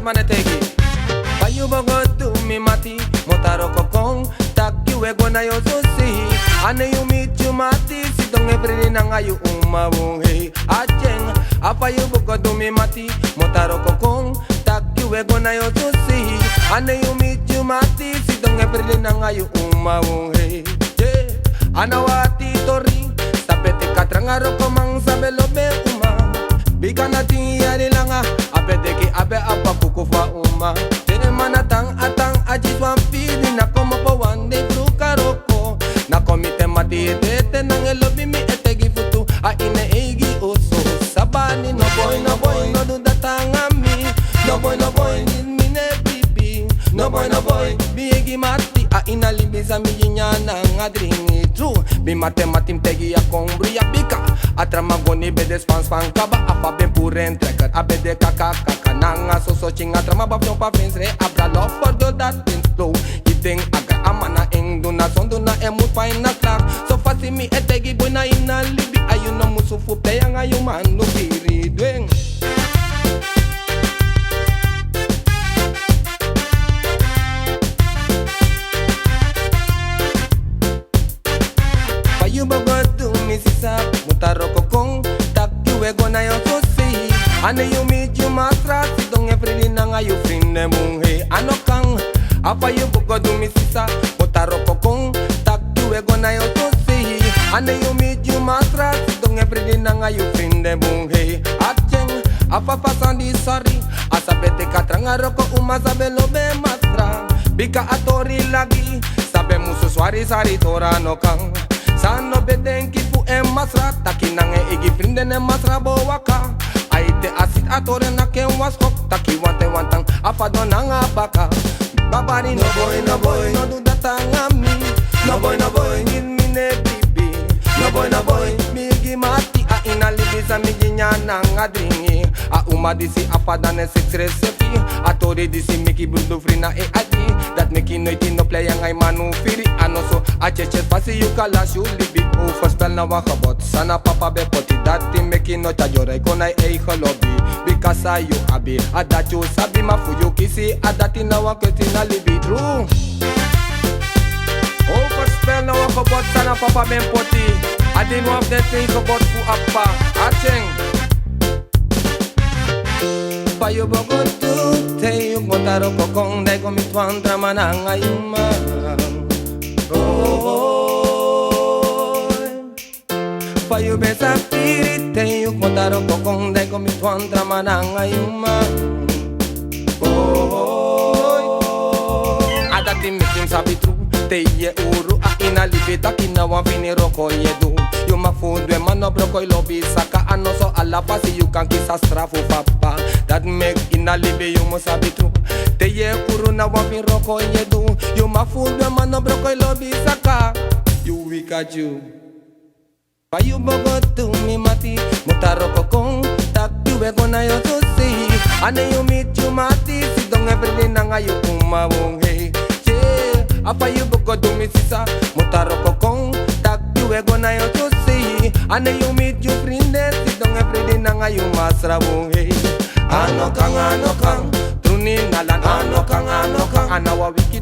manetegi. Payu bogo tu mi mati, motaro kokong, tak kiwe gona yo susi. Ane you meet you mati, si dong every nang ayu umawong hey. Acheng, apayu bogo tu mi mati, motaro kokong, tak kiwe gona yo susi. Ane you meet you mati, si dong every nang ayu umawong hey. Yeah, anawati tori, tapete katrangaro komang sabe lobe uma. Bika natin yari langa, apete ki abe apa buku fa uma. Manatang atang ajis wan feeling na como po one day through karoko na komite matitete nang elobi mi etegi futu a ine egi oso sabani no boy no do datanga mi no boy need me ne pipi no boy biegi mati a ina libisa mi yinya nang adringi true bi matim tegi a kombri a bika atramagoni be despans fan kaba apa ben puren trekker abede kaka nanga so chinga trama bab no pa friends re abra love for the that in flow iteng aga amana eng duna son duna emu fine na clap so fasi mi etegi boy na ina libi ayun no musufu playang ayu manu biri dweng payu bogotu mi sisa mutaro kokong tak kiwe gona yo so see ane you meet you masra si dong every nang ayu frinde mung hey ano kang apa you bugo du mi sisa motaro kokong tak kiwe gona yo to see ane you meet you masra si dong every nang ayu frinde mung hey acheng apa pasan di sorry asabete katrangaro ko uma sabe lobe masra bika atori lagi sabe musu swari sari tora no kang sano bedenki pu e masra takinang e igi frinde ne masra bowaka aite asit atore na ken was hok taki wantang apa donanga baka babari no boy no do datanga mi no boy need me ne bibi no boy migi mati a ina libisa migi nyana ngadringi a uma disi apa dane sex recipe atore disi miki bundu frina e adi that miki no iti no play yang ay manu firi ano so a cheche pasi you kala shu libi overspel na wakabot sana papa be poti dati meki no chajorai konai ei holobi bikasa you abi adachu sabi mafuyu kisi adati na waketi na libi true overspel na wakabot sana papa be poti adi no of the things about fu appa acheng payo bogotu te yuk motaro kokong dai komi tuan drama nang ayuma payo besa piri te yuk motaro kokong dai komi tuan drama nang ayuma adati mikim sabi tru te ye uru a ina libeta kina wan fini roko yedu yo mafudu e mano broko ilobi saka ano so ala pasi you kan kisa strafu papa that make ina libe yo mo sabi tru te ye uru na wan fini roko yedu yo mafudu e mano broko ilobi saka you wikaju payu bogotu mi mati motaro kokong tak kiwe gona yo susi ane you meet you mati si dong every nang ayu umawong hey apa you bogotu mi sisa motaro kokong tak kiwe gona yo susi ane you meet you frinde si dong every nang ayu masrawong hey ano kang truni nalan ano kang anawa wiki